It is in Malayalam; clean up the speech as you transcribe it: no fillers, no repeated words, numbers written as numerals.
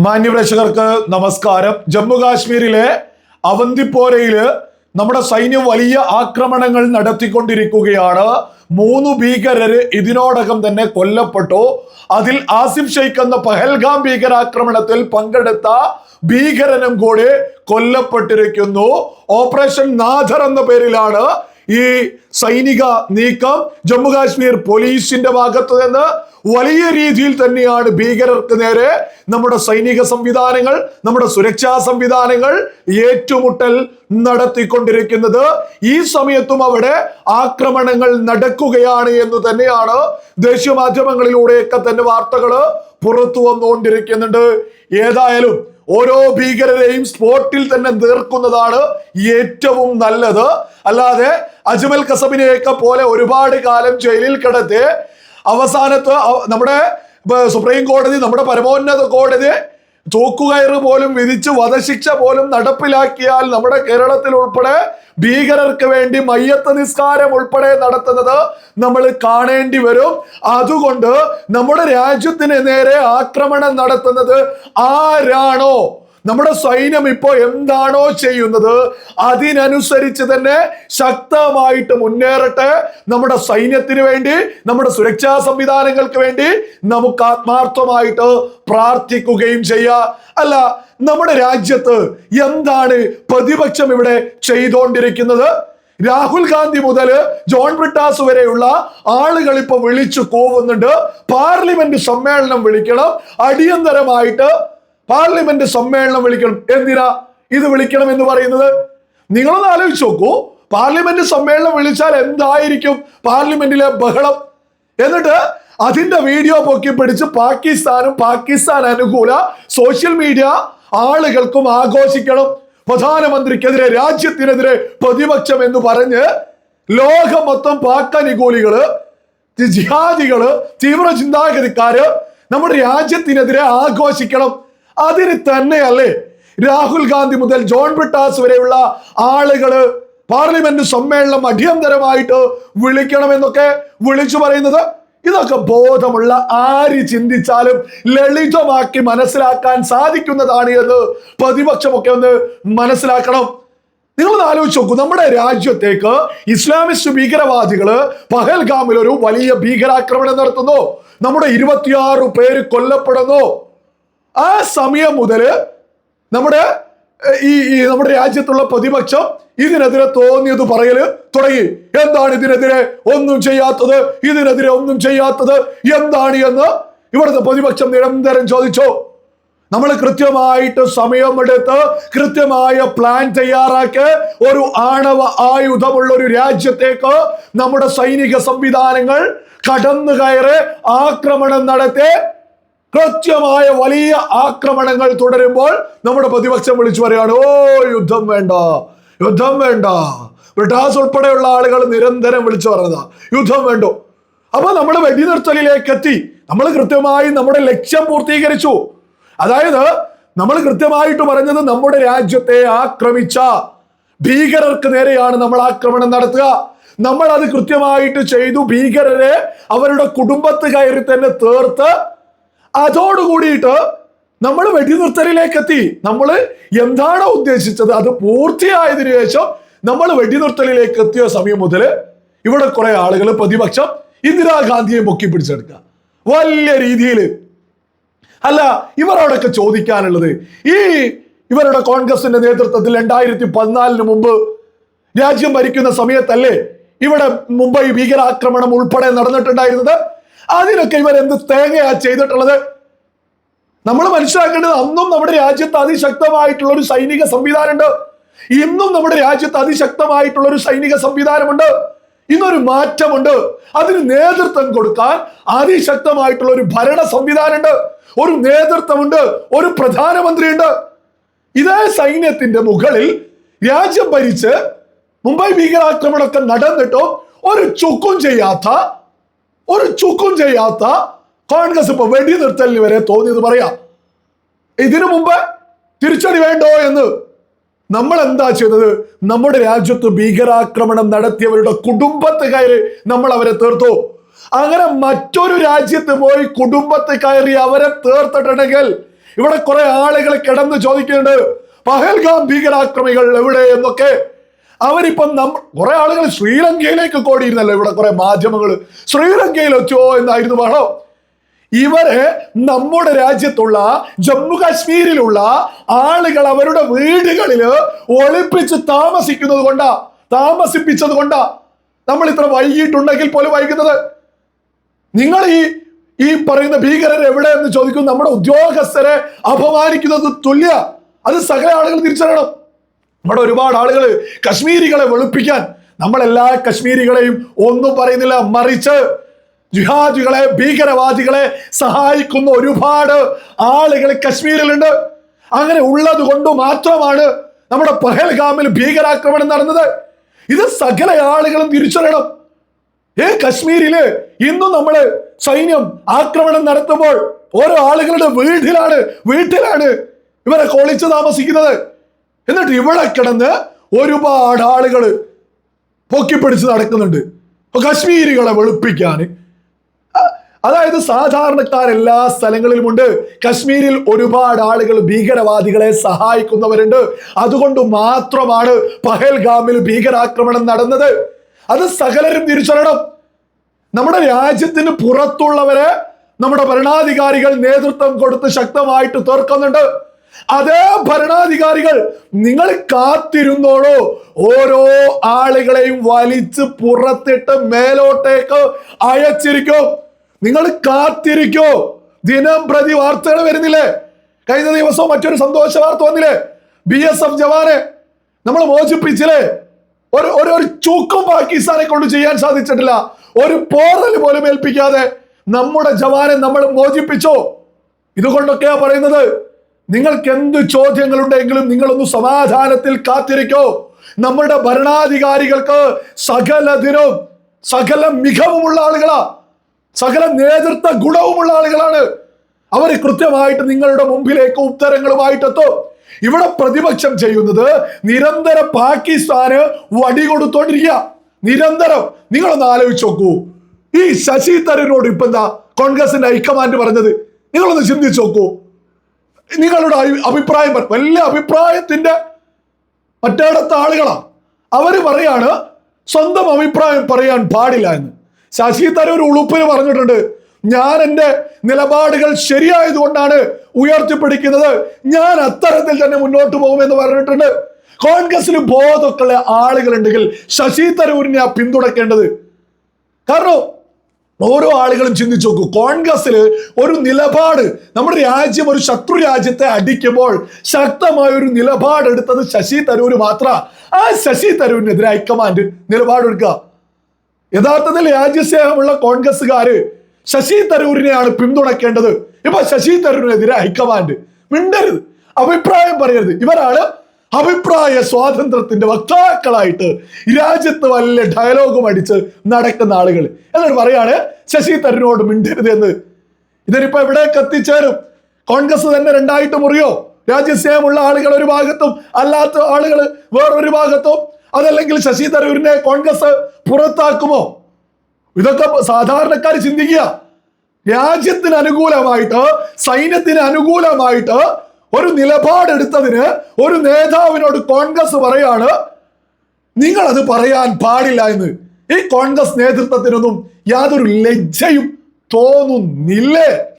മാന്യപ്രേക്ഷകർക്ക് നമസ്കാരം. ജമ്മു കാശ്മീരിലെ അവന്തിപ്പോരയില് നമ്മുടെ സൈന്യം വലിയ ആക്രമണങ്ങൾ നടത്തിക്കൊണ്ടിരിക്കുകയാണ്. 3 ഭീകരര് ഇതിനോടകം തന്നെ കൊല്ലപ്പെട്ടു. അതിൽ ആസിഫ് ഷെയ്ഖ് എന്ന പഹൽഗാം ഭീകരാക്രമണത്തിൽ പങ്കെടുത്ത ഭീകരനും കൂടി കൊല്ലപ്പെട്ടിരിക്കുന്നു. ഓപ്പറേഷൻ നാഥർ എന്ന പേരിലാണ് ഈ സൈനിക നീക്കം. ജമ്മു കാശ്മീർ പോലീസിന്റെ ഭാഗത്ത് നിന്ന് വലിയ രീതിയിൽ തന്നെയാണ് ഭീകരർക്ക് നേരെ നമ്മുടെ സൈനിക സംവിധാനങ്ങൾ, നമ്മുടെ സുരക്ഷാ സംവിധാനങ്ങൾ ഏറ്റുമുട്ടൽ നടത്തിക്കൊണ്ടിരിക്കുന്നത്. ഈ സമയത്തും അവിടെ ആക്രമണങ്ങൾ നടക്കുകയാണ് എന്ന് തന്നെയാണ് ദേശീയ മാധ്യമങ്ങളിലൂടെയൊക്കെ തന്നെ വാർത്തകൾ പുറത്തു വന്നുകൊണ്ടിരിക്കുന്നുണ്ട്. ഏതായാലും ഓരോ ഭീകരരെയും സ്പോട്ടിൽ തന്നെ തീർക്കുന്നതാണ് ഏറ്റവും നല്ലത്. അല്ലാതെ അജ്മൽ കസബിനെയൊക്കെ പോലെ ഒരുപാട് കാലം ജയിലിൽ കിടത്തി അവസാനത്ത് നമ്മുടെ സുപ്രീം കോടതി, നമ്മുടെ പരമോന്നത കോടതി തൂക്കുകയറ് പോലും വിധിച്ച് വധശിക്ഷ പോലും നടപ്പിലാക്കിയാൽ നമ്മുടെ കേരളത്തിൽ ഉൾപ്പെടെ ഭീകരർക്ക് വേണ്ടി മയ്യത്ത് നിസ്കാരം ഉൾപ്പെടെ നടത്തുന്നത് നമ്മൾ കാണേണ്ടി വരും. അതുകൊണ്ട് നമ്മുടെ രാജ്യത്തിന് നേരെ ആക്രമണം നടത്തുന്നത് ആരാണോ, നമ്മുടെ സൈന്യം ഇപ്പോൾ എന്താണോ ചെയ്യുന്നത് അതിനനുസരിച്ച് തന്നെ ശക്തമായിട്ട് മുന്നേറട്ടെ. നമ്മുടെ സൈന്യത്തിന് വേണ്ടി, നമ്മുടെ സുരക്ഷാ സംവിധാനങ്ങൾക്ക് വേണ്ടി നമുക്ക് ആത്മാർത്ഥമായിട്ട് പ്രാർത്ഥിക്കുകയും ചെയ്യാം. അല്ല, നമ്മുടെ രാജ്യത്ത് എന്താണ് പ്രതിപക്ഷം ഇവിടെ ചെയ്തുകൊണ്ടിരിക്കുന്നത്? രാഹുൽ ഗാന്ധി മുതൽ ജോൺ ബ്രിട്ടാസ് വരെയുള്ള ആളുകൾ ഇപ്പൊ വിളിച്ചു കൂവുന്നുണ്ട്, പാർലമെന്റ് സമ്മേളനം വിളിക്കണം, അടിയന്തരമായിട്ട് പാർലമെന്റ് സമ്മേളനം വിളിക്കണം. എന്തിനാ ഇത് വിളിക്കണം എന്ന് പറയുന്നത്? നിങ്ങളൊന്ന് ആലോചിച്ച് നോക്കൂ. പാർലമെന്റ് സമ്മേളനം വിളിച്ചാൽ എന്തായിരിക്കും പാർലമെന്റിലെ ബഹളം? എന്നിട്ട് അതിന്റെ വീഡിയോ പൊക്കി പിടിച്ച് പാകിസ്ഥാനും പാകിസ്ഥാൻ അനുകൂല സോഷ്യൽ മീഡിയ ആളുകൾക്കും ആഘോഷിക്കണം. പ്രധാനമന്ത്രിക്കെതിരെ, രാജ്യത്തിനെതിരെ പ്രതിപക്ഷം എന്ന് പറഞ്ഞ് ലോകം മൊത്തം പാക് അനുകൂലികള്, ജിഹാദികള്, തീവ്ര ചിന്താഗതിക്കാര് നമ്മുടെ രാജ്യത്തിനെതിരെ ആഘോഷിക്കണം. അതിന് തന്നെയല്ലേ രാഹുൽ ഗാന്ധി മുതൽ ജോൺ ബ്രിട്ടാസ് വരെയുള്ള ആളുകള് പാർലമെന്റ് സമ്മേളനം അടിയന്തരമായിട്ട് വിളിക്കണമെന്നൊക്കെ വിളിച്ചു പറയുന്നത്? ഇതൊക്കെ ബോധമുള്ള ആര് ചിന്തിച്ചാലും ലളിതമാക്കി മനസ്സിലാക്കാൻ സാധിക്കുന്നതാണ് എന്ന് പ്രതിപക്ഷമൊക്കെ ഒന്ന് മനസ്സിലാക്കണം. നിങ്ങളൊന്ന് ആലോചിച്ച് നോക്കൂ. നമ്മുടെ രാജ്യത്തേക്ക് ഇസ്ലാമിസ്റ്റ് ഭീകരവാദികള് പഹൽഗാമിൽ ഒരു വലിയ ഭീകരാക്രമണം നടത്തുന്നു. നമ്മുടെ 26 പേര് കൊല്ലപ്പെടുന്നു. ആ സമയം മുതൽ നമ്മുടെ രാജ്യത്തുള്ള പ്രതിപക്ഷം ഇതിനെതിരെ തോന്നിയത് പറയല് തുടങ്ങി. എന്താണ് ഇതിനെതിരെ ഒന്നും ചെയ്യാത്തത്, ഇതിനെതിരെ ഒന്നും ചെയ്യാത്തത് എന്താണ് എന്ന് ഇവിടുത്തെ പ്രതിപക്ഷം നിരന്തരം ചോദിച്ചു. നമ്മൾ കൃത്യമായിട്ട് സമയമെടുത്ത് കൃത്യമായ പ്ലാൻ തയ്യാറാക്കി ഒരു ആണവ ആയുധമുള്ള ഒരു രാജ്യത്തേക്ക് നമ്മുടെ സൈനിക സംവിധാനങ്ങൾ കടന്നു കയറി ആക്രമണം നടത്തി കൃത്യമായ വലിയ ആക്രമണങ്ങൾ തുടരുമ്പോൾ നമ്മുടെ പ്രതിപക്ഷം വിളിച്ചു പറയാണ്, ഓ യുദ്ധം വേണ്ട, യുദ്ധം വേണ്ട. ബ്രിട്ടാസ് ഉൾപ്പെടെയുള്ള ആളുകൾ നിരന്തരം വിളിച്ചു പറഞ്ഞതാ യുദ്ധം വേണ്ടോ. അപ്പൊ നമ്മൾ വെടിനിർത്തലിലേക്ക് എത്തി. നമ്മൾ കൃത്യമായി നമ്മുടെ ലക്ഷ്യം പൂർത്തീകരിച്ചു. അതായത് നമ്മൾ കൃത്യമായിട്ട് പറഞ്ഞത് നമ്മുടെ രാജ്യത്തെ ആക്രമിച്ച ഭീകരർക്ക് നേരെയാണ് നമ്മൾ ആക്രമണം നടത്തുക. നമ്മൾ അത് കൃത്യമായിട്ട് ചെയ്തു. ഭീകരരെ അവരുടെ കുടുംബത്ത് കയറി തന്നെ തീർത്ത് അതോടുകൂടിയിട്ട് നമ്മൾ വെടിനിർത്തലിലേക്ക് എത്തി. നമ്മൾ എന്താണോ ഉദ്ദേശിച്ചത് അത് പൂർത്തിയായതിനു ശേഷം നമ്മൾ വെടിനിർത്തലിലേക്ക് എത്തിയ സമയം മുതൽ ഇവിടെ കുറെ ആളുകൾ പ്രതിപക്ഷം ഇന്ദിരാഗാന്ധിയെ പൊക്കി പിടിച്ചെടുക്കുക വലിയ രീതിയിൽ. അല്ല, ഇവരോടൊക്കെ ചോദിക്കാനുള്ളത്, ഇവരുടെ കോൺഗ്രസിന്റെ നേതൃത്വത്തിൽ 2014 മുമ്പ് രാജ്യം ഭരിക്കുന്ന സമയത്തല്ലേ ഇവിടെ മുംബൈ ഭീകരാക്രമണം ഉൾപ്പെടെ നടന്നിട്ടുണ്ടായിരുന്നത്? അതിനൊക്കെ ഇവരെന്ത് തേങ്ങയാ ചെയ്തിട്ടുള്ളത്? നമ്മൾ മനസ്സിലാക്കേണ്ടത്, അന്നും നമ്മുടെ രാജ്യത്ത് അതിശക്തമായിട്ടുള്ള ഒരു സൈനിക സംവിധാനമുണ്ട്. ഇന്നും നമ്മുടെ രാജ്യത്ത് അതിശക്തമായിട്ടുള്ള ഒരു സൈനിക സംവിധാനമുണ്ട്. ഇന്നൊരു മാറ്റമുണ്ട്. അതിന് നേതൃത്വം കൊടുക്കാൻ അതിശക്തമായിട്ടുള്ള ഒരു ഭരണ സംവിധാനമുണ്ട്, ഒരു നേതൃത്വമുണ്ട്, ഒരു പ്രധാനമന്ത്രിയുണ്ട്. ഇതേ സൈന്യത്തിന്റെ മുകളിൽ രാജ്യം ഭരിച്ച് മുംബൈ ഭീകരാക്രമണമൊക്കെ നടന്നിട്ടോ ഒരു ചുക്കും ചെയ്യാത്ത കോൺഗ്രസ് ഇപ്പൊ വെടിനിർത്തലിന് വരെ തോന്നിയത് പറയാം. ഇതിനു മുമ്പ് തിരിച്ചടി വേണ്ടോ എന്ന് നമ്മൾ എന്താ ചെയ്തത്? നമ്മുടെ രാജ്യത്ത് ഭീകരാക്രമണം നടത്തിയവരുടെ കുടുംബത്ത് കയറി നമ്മൾ അവരെ തീർത്തു. അങ്ങനെ മറ്റൊരു രാജ്യത്ത് പോയി കുടുംബത്തെ കയറി അവരെ തീർത്തിട്ടുണ്ടെങ്കിൽ ഇവിടെ കുറെ ആളുകൾ കിടന്ന് ചോദിക്കുന്നുണ്ട് പഹൽഗാം ഭീകരാക്രമികൾ എവിടെ എന്നൊക്കെ. അവരിപ്പം കുറെ ആളുകൾ ശ്രീലങ്കയിലേക്ക് കോടിയിരുന്നല്ലോ. ഇവിടെ കുറെ മാധ്യമങ്ങൾ ശ്രീലങ്കയിൽ വെച്ചോ എന്നായിരുന്നു ബഹളം. ഇവരെ നമ്മുടെ രാജ്യത്തുള്ള ജമ്മു കാശ്മീരിലുള്ള ആളുകൾ അവരുടെ വീടുകളിൽ ഒളിപ്പിച്ച് താമസിപ്പിച്ചത് കൊണ്ടാ നമ്മൾ ഇത്ര വൈകിട്ടുണ്ടെങ്കിൽ പോലും വൈകുന്നത്. നിങ്ങൾ ഈ പറയുന്ന ഭീകരർ എവിടെ എന്ന് ചോദിക്കും. നമ്മുടെ ഉദ്യോഗസ്ഥരെ അപമാനിക്കുന്നത് തുല്യ. അത് സകല ആളുകൾ തിരിച്ചറിയണം. നമ്മുടെ ഒരുപാട് ആളുകൾ കശ്മീരികളെ വെളുപ്പിക്കാൻ, നമ്മളെല്ലാ കശ്മീരികളെയും ഒന്നും പറയുന്നില്ല, മറിച്ച് ജിഹാദികളെ ഭീകരവാദികളെ സഹായിക്കുന്ന ഒരുപാട് ആളുകൾ കശ്മീരിലുണ്ട്. അങ്ങനെ ഉള്ളത് കൊണ്ട് മാത്രമാണ് നമ്മുടെ പഹൽഗാമിൽ ഭീകരാക്രമണം നടന്നത്. ഇത് സകല ആളുകളും തിരിച്ചറിയണം. കശ്മീരില് ഇന്നും നമ്മള് സൈന്യം ആക്രമണം നടത്തുമ്പോൾ ഓരോ ആളുകളുടെ വീട്ടിലാണ് ഇവരെ ഒളിച്ചു താമസിക്കുന്നത്. എന്നിട്ട് ഇവിടെ കിടന്ന് ഒരുപാട് ആളുകൾ പൊക്കിപ്പിടിച്ച് നടക്കുന്നുണ്ട് കശ്മീരികളെ വെളുപ്പിക്കാൻ. അതായത് സാധാരണക്കാരെല്ലാ സ്ഥലങ്ങളിലുമുണ്ട്. കശ്മീരിൽ ഒരുപാട് ആളുകൾ ഭീകരവാദികളെ സഹായിക്കുന്നവരുണ്ട്. അതുകൊണ്ട് മാത്രമാണ് പഹൽഗാമിൽ ഭീകരാക്രമണം നടന്നത്. അത് സകലരും തിരിച്ചറിയണം. നമ്മുടെ രാജ്യത്തിന് പുറത്തുള്ളവരെ നമ്മുടെ ഭരണാധികാരികൾ നേതൃത്വം കൊടുത്ത് ശക്തമായിട്ട് തീർക്കുന്നുണ്ട്. അതേ ഭരണാധികാരികൾ നിങ്ങൾ കാത്തിരുന്നോളൂ, ഓരോ ആളുകളെയും വലിച്ച് പുറത്തിട്ട് മേലോട്ടേക്ക് അയച്ചിരിക്കും. നിങ്ങൾ കാത്തിരിക്കോ. ദിനം പ്രതി വാർത്തകൾ വരുന്നില്ലേ? കഴിഞ്ഞ ദിവസവും മറ്റൊരു സന്തോഷ വാർത്ത വന്നില്ലേ? BSF ജവാനെ നമ്മൾ മോചിപ്പിച്ചില്ലേ? ഒരു ചൂക്കും പാകിസ്ഥാനെ കൊണ്ട് ചെയ്യാൻ സാധിച്ചിട്ടില്ല. ഒരു പോറൽ പോലും ഏൽപ്പിക്കാതെ നമ്മുടെ ജവാനെ നമ്മൾ മോചിപ്പിച്ചോ. ഇതുകൊണ്ടൊക്കെയാ പറയുന്നത്, നിങ്ങൾക്ക് എന്ത് ചോദ്യങ്ങളുണ്ടെങ്കിലും നിങ്ങളൊന്ന് സമാധാനത്തിൽ കാത്തിരിക്കോ. നമ്മുടെ ഭരണാധികാരികൾക്ക് സകലതിനും സകല മികവുമുള്ള ആളുകളാ, സകല നേതൃത്വ ഗുണവുമുള്ള ആളുകളാണ്. അവർ കൃത്യമായിട്ട് നിങ്ങളുടെ മുമ്പിലേക്ക് ഉത്തരങ്ങളുമായിട്ടെത്തും. ഇവിടെ പ്രതിപക്ഷം ചെയ്യുന്നത് നിരന്തരം പാകിസ്ഥാന് വടി കൊടുത്തോണ്ടിരിക്കുക. നിരന്തരം. നിങ്ങളൊന്ന് ആലോചിച്ച് നോക്കൂ. ഈ ശശി തരൂരിനോട് ഇപ്പൊ എന്താ കോൺഗ്രസിന്റെ ഹൈക്കമാൻഡ് പറഞ്ഞത്? നിങ്ങളൊന്ന് ചിന്തിച്ചു നോക്കൂ. നിങ്ങളുടെ അഭിപ്രായം, വലിയ അഭിപ്രായത്തിന്റെ മറ്റേടത്തെ ആളുകളാ. അവര് പറയാണ് സ്വന്തം അഭിപ്രായം പറയാൻ പാടില്ല എന്ന്. ശശി തരൂർ ഉളുപ്പിന് പറഞ്ഞിട്ടുണ്ട്, ഞാൻ എൻ്റെ നിലപാടുകൾ ശരിയായതുകൊണ്ടാണ് ഉയർത്തിപ്പിടിക്കുന്നത്, ഞാൻ അത്തരത്തിൽ തന്നെ മുന്നോട്ട് പോകുമെന്ന് പറഞ്ഞിട്ടുണ്ട്. കോൺഗ്രസിൽ ബോധമൊക്കെയുള്ള ആളുകളുണ്ടെങ്കിൽ ശശി തരൂരിനെ പിന്തുണക്കേണ്ടത്. കാരണം ഓരോ ആളുകളും ചിന്തിച്ചു നോക്കൂ, കോൺഗ്രസിൽ ഒരു നിലപാട്, നമ്മുടെ രാജ്യം ഒരു ശത്രു രാജ്യത്തെ അടിക്കുമ്പോൾ ശക്തമായ ഒരു നിലപാടെടുത്തത് ശശി തരൂർ മാത്രമാണ്. ആ ശശി തരൂരിനെതിരെ ഹൈക്കമാൻഡ് നിലപാടെടുക്കുക. യഥാർത്ഥത്തിൽ രാജ്യസ്നേഹമുള്ള കോൺഗ്രസ്സുകാര് ശശി തരൂരിനെയാണ് പിന്തുണക്കേണ്ടത്. ഇപ്പൊ ശശി തരൂരിനെതിരെ ഹൈക്കമാൻഡ് മിണ്ടരുത്, അഭിപ്രായം പറയരുത്. ഇവരാണ് അഭിപ്രായ സ്വാതന്ത്ര്യത്തിന്റെ വക്താക്കളായിട്ട് രാജ്യത്ത് വല്ല ഡയലോഗും അടിച്ച് നടക്കുന്ന ആളുകൾ. എന്നിട്ട് പറയാണ് ശശി തരൂരിനോട് മിണ്ടരുത് എന്ന്. ഇതിനിപ്പോ എവിടേക്ക് എത്തിച്ചേരും? കോൺഗ്രസ് തന്നെ രണ്ടായിട്ട് മുറിയോ? രാജ്യസ്നേഹമുള്ള ആളുകൾ ഒരു ഭാഗത്തും അല്ലാത്ത ആളുകൾ വേറൊരു ഭാഗത്തും? അതല്ലെങ്കിൽ ശശി തരൂരിനെ കോൺഗ്രസ് പുറത്താക്കുമോ? ഇതൊക്കെ സാധാരണക്കാർ ചിന്തിക്കുക. രാജ്യത്തിന് അനുകൂലമായിട്ട്, സൈന്യത്തിന് അനുകൂലമായിട്ട് ഒരു നിലപാടെടുത്തതിന് ഒരു നേതാവിനോട് കോൺഗ്രസ് പറയാണ് നിങ്ങൾ അത് പറയാൻ പാടില്ല എന്ന്. ഈ കോൺഗ്രസ് നേതൃത്വത്തിനൊന്നും യാതൊരു ലജ്ജയും തോന്നുന്നില്ലേ?